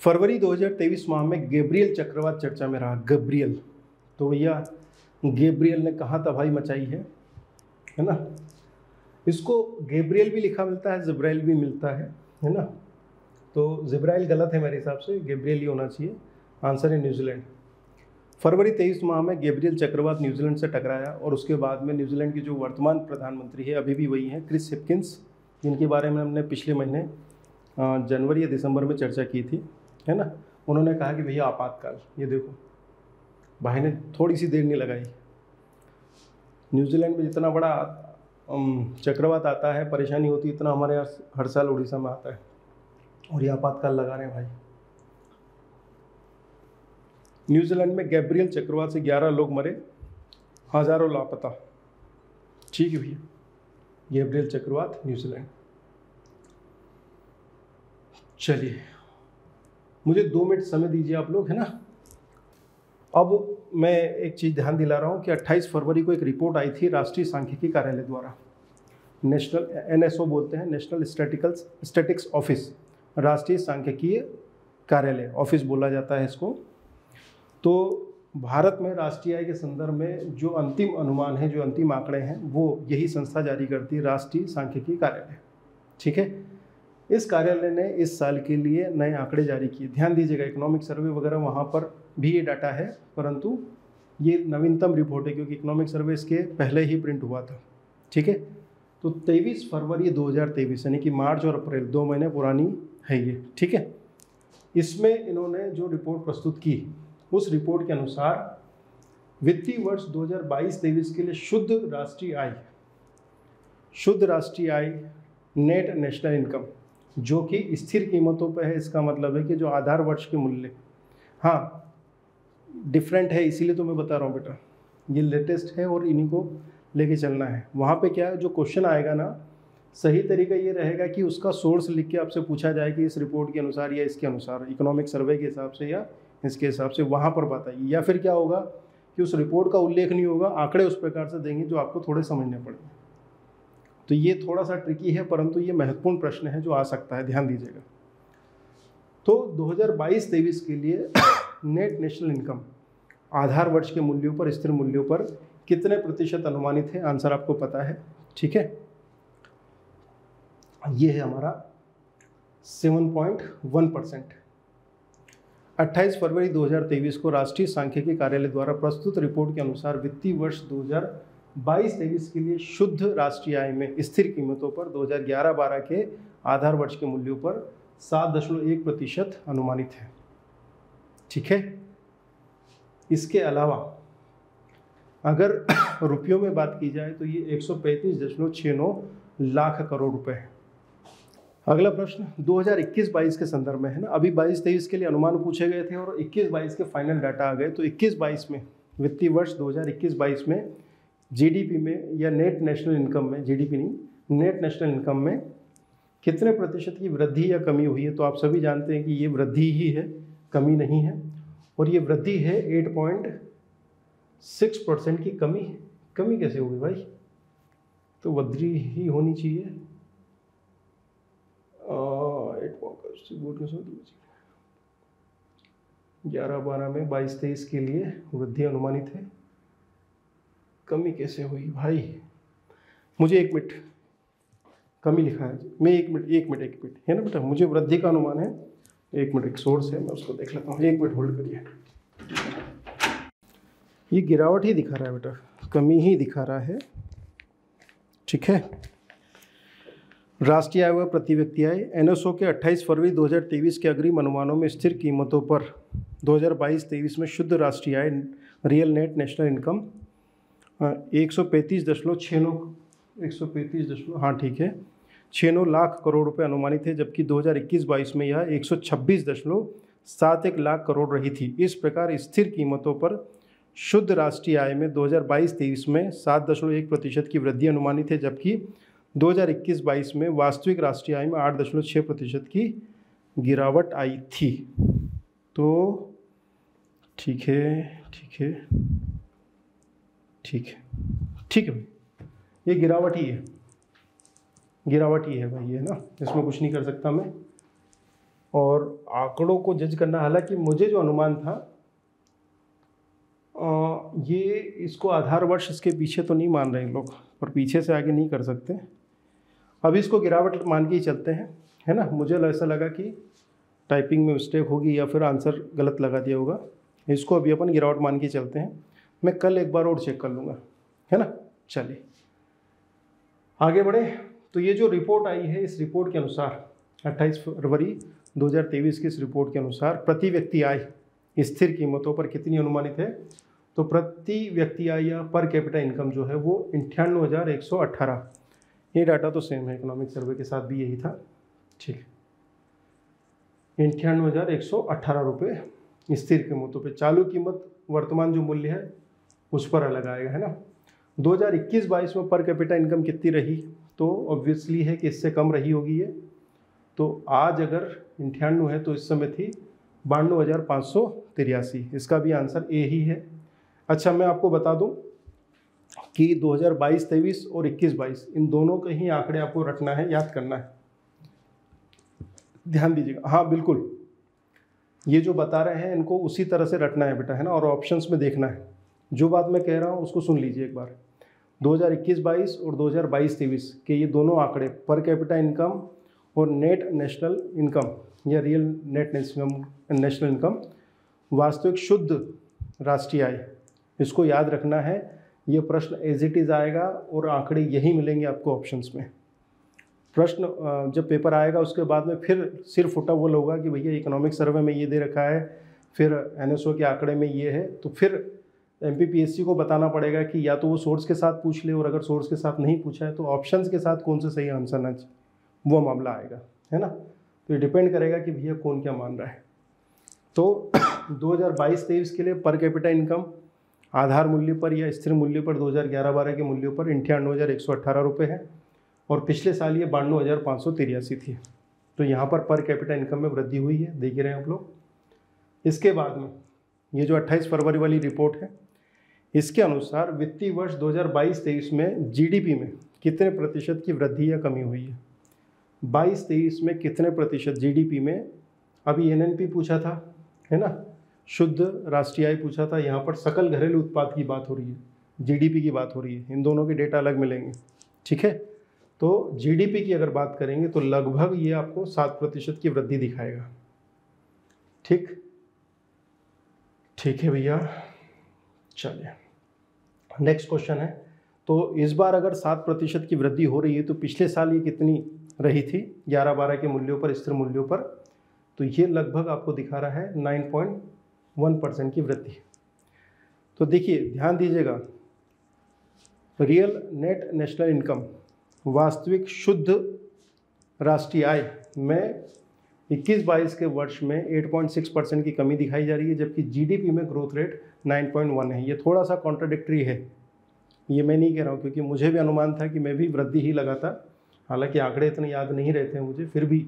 फरवरी 2023 माह में गैब्रियल चक्रवात चर्चा में रहा। गैब्रियल, तो भैया गैब्रियल ने कहाँ तबाही मचाई है ना। इसको गैब्रियल भी लिखा मिलता है, जिब्राइल भी मिलता है ना। तो जिब्राइल गलत है मेरे हिसाब से, गैब्रियल ही होना चाहिए। आंसर है न्यूजीलैंड। फरवरी 23 माह में गैब्रियल चक्रवात न्यूजीलैंड से टकराया और उसके बाद में न्यूजीलैंड की जो वर्तमान प्रधानमंत्री है अभी भी वही हैं, क्रिस हिप्किंस, जिनके बारे में हमने पिछले महीने जनवरी या दिसंबर में चर्चा की थी, है ना। उन्होंने कहा कि भैया आपातकाल, ये देखो भाई ने थोड़ी सी देर नहीं लगाई। न्यूजीलैंड में जितना बड़ा चक्रवात आता है, परेशानी होती है, इतना हमारे यहाँ हर साल उड़ीसा में आता है, और ये आपातकाल लगा रहे हैं भाई। न्यूजीलैंड में गैब्रियल चक्रवात से 11 लोग मरे, हजारों लापता। ठीक है भैया, गैब्रियल चक्रवात न्यूजीलैंड। चलिए, मुझे 2 मिनट समय दीजिए आप लोग, है ना। अब मैं एक चीज़ ध्यान दिला रहा हूँ कि 28 फरवरी को एक रिपोर्ट आई थी राष्ट्रीय सांख्यिकी कार्यालय द्वारा, नेशनल NSO बोलते हैं, नेशनल स्टैटिस्टिक्स ऑफिस, राष्ट्रीय सांख्यिकीय कार्यालय ऑफिस बोला जाता है इसको। तो भारत में राष्ट्रीय आय के संदर्भ में जो अंतिम अनुमान है, जो अंतिम आंकड़े हैं, वो यही संस्था जारी करती है, राष्ट्रीय सांख्यिकी कार्यालय। ठीक है, इस कार्यालय ने इस साल के लिए नए आंकड़े जारी किए। ध्यान दीजिएगा, इकोनॉमिक सर्वे वगैरह वहाँ पर भी ये डाटा है, परंतु ये नवीनतम रिपोर्ट है क्योंकि इकोनॉमिक सर्वे इसके पहले ही प्रिंट हुआ था। ठीक है, तो 23 फरवरी 2023 यानी कि मार्च और अप्रैल 2 महीने पुरानी है ये। ठीक है, इसमें इन्होंने जो रिपोर्ट प्रस्तुत की, उस रिपोर्ट के अनुसार वित्तीय वर्ष 2022-23 के लिए शुद्ध राष्ट्रीय आय नेट नेशनल इनकम, जो कि स्थिर कीमतों पर है, इसका मतलब है कि जो आधार वर्ष के मूल्य, हाँ डिफरेंट है, इसीलिए तो मैं बता रहा हूँ बेटा, ये लेटेस्ट है और इन्हीं को लेके चलना है। वहाँ पे क्या है, जो क्वेश्चन आएगा ना, सही तरीका ये रहेगा कि उसका सोर्स लिख के आपसे पूछा जाए कि इस रिपोर्ट के अनुसार या इसके अनुसार, इकोनॉमिक सर्वे के हिसाब से या इसके हिसाब से, वहाँ पर बात आएगी। या फिर क्या होगा कि उस रिपोर्ट का उल्लेख नहीं होगा, आंकड़े उस प्रकार से देंगे जो आपको थोड़े समझने पड़ेंगे। तो ये थोड़ा सा ट्रिकी है, परंतु ये महत्वपूर्ण प्रश्न है जो आ सकता है, ध्यान दीजिएगा। तो 2022-23 के लिए नेट नेशनल इनकम आधार वर्ष के मूल्यों पर, स्थिर मूल्यों पर कितने प्रतिशत अनुमानित है, आंसर आपको पता है। ठीक है, ये है हमारा 7.1%। 28 फरवरी 2023 को राष्ट्रीय सांख्यिकी कार्यालय द्वारा प्रस्तुत रिपोर्ट के अनुसार वित्तीय वर्ष 2022-23 के लिए शुद्ध राष्ट्रीय आय में स्थिर कीमतों पर 2011-12 के आधार वर्ष के मूल्यों पर 7.1% अनुमानित है। ठीक है, इसके अलावा अगर रुपयों में बात की जाए तो ये 135.69 लाख करोड़ रुपए है। अगला प्रश्न 2021-22 के संदर्भ में है ना, अभी 22-23 के लिए अनुमान पूछे गए थे और 21-22 के फाइनल डाटा आ गए। तो 21-22 में, वित्तीय वर्ष 2021-22 में जीडीपी में या नेट नेशनल इनकम में, जीडीपी नहीं, नेट नेशनल इनकम में कितने प्रतिशत की वृद्धि या कमी हुई है। तो आप सभी जानते हैं कि ये वृद्धि ही है, कमी नहीं है, और ये वृद्धि है 8.6% की कमी। कमी कैसे होगी भाई, तो वृद्धि ही होनी चाहिए। 11-12 में 22-23 के लिए वृद्धि अनुमानित है, कमी कैसे हुई भाई। मुझे 1 मिनट, कमी लिखा है, मैं 1 मिनट है ना बेटा, मुझे वृद्धि का अनुमान है। 1 मिनट, एक सोर्स है, मैं उसको देख लेता हूँ। 1 मिनट होल्ड करिए। ये गिरावट ही दिखा रहा है बेटा, कमी ही दिखा रहा है। ठीक है, राष्ट्रीय आय व प्रति व्यक्ति आय NSO के 28 फरवरी 2023 के अग्रिम अनुमानों में स्थिर कीमतों पर 2022-23 में शुद्ध राष्ट्रीय आय real net national income 135 lakh crore रुपए अनुमानित है, जबकि 2021-22 में यह 126.71 लाख करोड़ रही थी। इस प्रकार स्थिर कीमतों पर शुद्ध राष्ट्रीय आय में 2022-23 में 7.1% की वृद्धि अनुमानित है, जबकि 2021-22 में वास्तविक राष्ट्रीय आय में 8.6% की गिरावट आई थी। तो ठीक है भाई, ये गिरावट ही है भाई, है ना, इसमें कुछ नहीं कर सकता मैं। और आंकड़ों को जज करना, हालांकि मुझे जो अनुमान था ये इसको आधार वर्ष इसके पीछे तो नहीं मान रहे लोग, पर पीछे से आगे नहीं कर सकते। अभी इसको गिरावट मान के ही चलते हैं, है ना। मुझे ऐसा लगा कि टाइपिंग में मिस्टेक होगी या फिर आंसर गलत लगा दिया होगा, इसको अभी अपन गिरावट मान के चलते हैं। मैं कल एक बार और चेक कर लूँगा, है ना। चलिए आगे बढ़े। तो ये जो रिपोर्ट आई है, इस रिपोर्ट के अनुसार 28 फरवरी 2023 की इस रिपोर्ट के अनुसार प्रति व्यक्ति आय स्थिर कीमतों पर कितनी अनुमानित है। तो प्रति व्यक्ति आय या पर कैपिटा इनकम जो है वो 98,118। ये डाटा तो सेम है, इकोनॉमिक सर्वे के साथ भी यही था, ठीक है। 98,118 रुपये स्थिर कीमतों पे। चालू कीमत वर्तमान जो मूल्य है उस पर अलग आएगा, है ना। 2021-22 में पर कैपिटा इनकम कितनी रही, तो ऑब्वियसली है कि इससे कम रही होगी ये। तो आज अगर 98 है तो इस समय थी 92,583। इसका भी आंसर ए ही है। अच्छा, मैं आपको बता दूं कि 2022-23 और 21-22 इन दोनों के ही आंकड़े आपको रटना है, याद करना है, ध्यान दीजिएगा। हाँ बिल्कुल, ये जो बता रहे हैं इनको उसी तरह से रटना है बेटा, है ना, और ऑप्शंस में देखना है। जो बात मैं कह रहा हूँ उसको सुन लीजिए एक बार। 2021-22 और 2022-23 के ये दोनों आंकड़े पर कैपिटा इनकम और नेट नेशनल इनकम या रियल नेट नेशनल इनकम, वास्तविक शुद्ध राष्ट्रीय आय, इसको याद रखना है। ये प्रश्न एज इट इज़ आएगा और आंकड़े यही मिलेंगे आपको ऑप्शंस में। प्रश्न जब पेपर आएगा उसके बाद में फिर सिर्फ उठा वो होगा कि भैया इकोनॉमिक सर्वे में ये दे रखा है, फिर एनएसओ के आंकड़े में ये है, तो फिर एमपीपीएससी को बताना पड़ेगा कि या तो वो सोर्स के साथ पूछ ले, और अगर सोर्स के साथ नहीं पूछा है तो ऑप्शंस के साथ कौन सा सही आंसर ना, वो मामला आएगा, है ना। तो ये डिपेंड करेगा कि भैया कौन क्या मान रहा है। तो 2022-23 के लिए पर कैपिटा इनकम आधार मूल्य पर या स्थिर मूल्य पर 2011-12 के मूल्यों पर 98,118 रुपये है, और पिछले साल ये 92,583 थी। तो यहाँ पर कैपिटा इनकम में वृद्धि हुई है, देख रहे हैं आप लोग। इसके बाद में ये जो 28 फरवरी वाली रिपोर्ट है, इसके अनुसार वित्तीय वर्ष 2022-23 में जीडीपी में कितने प्रतिशत की वृद्धि या कमी हुई है। 22-23 में कितने प्रतिशत जीडीपी में, अभी एनएनपी पूछा था, है ना, शुद्ध राष्ट्रीय आय पूछा था, यहाँ पर सकल घरेलू उत्पाद की बात हो रही है, जीडीपी की बात हो रही है। इन दोनों के डेटा अलग मिलेंगे, ठीक है। तो जीडीपी की अगर बात करेंगे तो लगभग ये आपको 7% की वृद्धि दिखाएगा, ठीक है भैया। चलिए नेक्स्ट क्वेश्चन है। तो इस बार अगर 7% की वृद्धि हो रही है तो पिछले साल ये कितनी रही थी 11-12 के मूल्यों पर, स्थिर मूल्यों पर, तो ये लगभग आपको दिखा रहा है 9.1% की वृद्धि। तो देखिए ध्यान दीजिएगा, रियल नेट नेशनल इनकम, वास्तविक शुद्ध राष्ट्रीय आय में 21-22 के वर्ष में 8.6% की कमी दिखाई जा रही है, जबकि जीडीपी में ग्रोथ रेट 9.1 है। ये थोड़ा सा कॉन्ट्राडिक्टरी है, ये मैं नहीं कह रहा हूँ, क्योंकि मुझे भी अनुमान था कि मैं भी वृद्धि ही लगा था, हालांकि आंकड़े इतने याद नहीं रहते हैं मुझे, फिर भी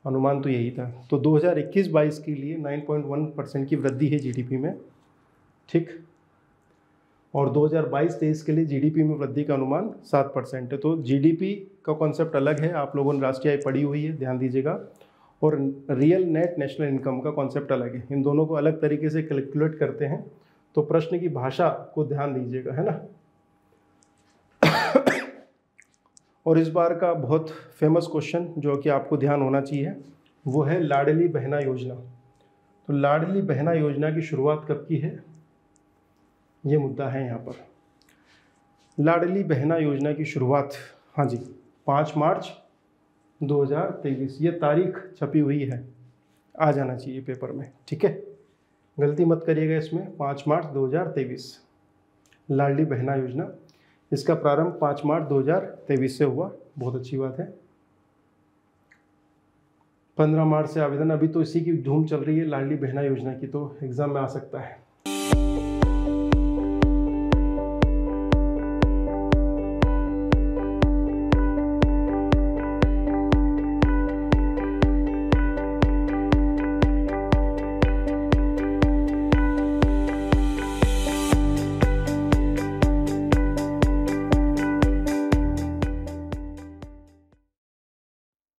अनुमान तो यही था। तो 2021-22 के लिए 9.1% की वृद्धि है जीडीपी में, ठीक। और 2022-23 के लिए जीडीपी में वृद्धि का अनुमान 7% है। तो जीडीपी का कॉन्सेप्ट अलग है, आप लोगों ने राष्ट्रीय आय पढ़ी हुई है, ध्यान दीजिएगा, और रियल नेट नेशनल इनकम का कॉन्सेप्ट अलग है। इन दोनों को अलग तरीके से कैलकुलेट करते हैं। तो प्रश्न की भाषा को ध्यान दीजिएगा, है ना। और इस बार का बहुत फेमस क्वेश्चन जो कि आपको ध्यान होना चाहिए वो है लाडली बहना योजना। तो लाडली बहना योजना की शुरुआत कब की है, ये मुद्दा है यहाँ पर। लाडली बहना योजना की शुरुआत, हाँ जी, 5 मार्च 2023, ये तारीख छपी हुई है, आ जाना चाहिए पेपर में, ठीक है, गलती मत करिएगा इसमें। 5 मार्च 2023 लाडली बहना योजना, इसका प्रारंभ 5 मार्च 2023 से हुआ, बहुत अच्छी बात है। 15 मार्च से आवेदन, अभी तो इसी की धूम चल रही है लाडली बहना योजना की, तो एग्ज़ाम में आ सकता है।